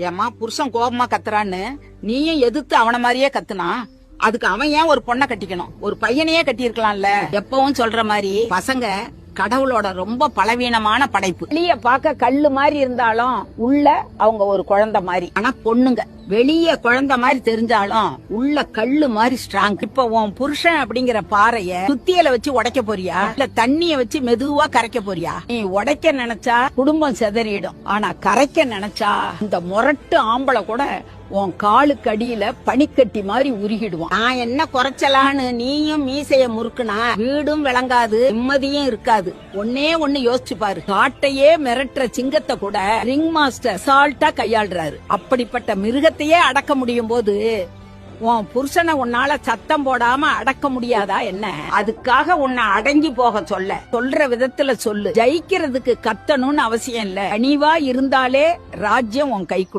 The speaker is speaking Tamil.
ஏமா புருஷன் கோபமா கத்துறான்னு நீயும் எதிர்த்து அவன மாதிரியே கத்துனா அதுக்கு அவன் ஏன் ஒரு பொண்ணை கட்டிக்கணும்? ஒரு பையனையே கட்டியிருக்கலாம்ல. எப்பவும் சொல்ற மாதிரி பசங்க கடவுளோட ரொம்ப பலவீனமான படைப்பு. வெளிய பாக்க கல்லு மாதிரி இருந்தாலும் உள்ள அவங்க ஒரு குழந்தை மாதிரி. ஆனா பொண்ணுங்க வெளிய குழந்தை மாதிரி தெரிஞ்சாலும் உள்ள கல்லு மாதிரி ஸ்ட்ராங். இப்ப உன் புருஷன் அப்படிங்கிற பாறைய சுத்தியல வச்சு உடைக்க போறியா இல்ல தண்ணிய வச்சு மெதுவா கரைக்க போறியா? நீ உடைக்க நினைச்சா குடும்பம் சிதறிடும். ஆனா கரைக்க நினைச்சா இந்த முரட்டு ஆம்பளை கூட உன் காலுக்கு அடியில பனிக்கட்டி மாதிரி உருகிடுவான். நான் என்ன குறைச்சலான்னு நீயும் மீசைய முறுக்குனா வீடும் விளங்காது, நிம்மதியும் இருக்காது. ஒன்னே ஒண்ணு யோசிச்சு பாரு. காட்டையே மிரட்டுற சிங்கத்தை கூட ரிங் மாஸ்டர் சால்ட்டா கையாளுறாரு. அப்படிப்பட்ட மிருகத்தையே அடக்க முடியும் போது உன் புருஷனை உன்னால சத்தம் போடாம அடக்க முடியாதா என்ன? அதுக்காக உன்னை அடங்கி போக சொல்ற விதத்துல சொல்லு. ஜெயிக்கிறதுக்கு கத்தணும்னு அவசியம் இல்ல. கனிவா இருந்தாலே ராஜ்யம் உன் கைக்கு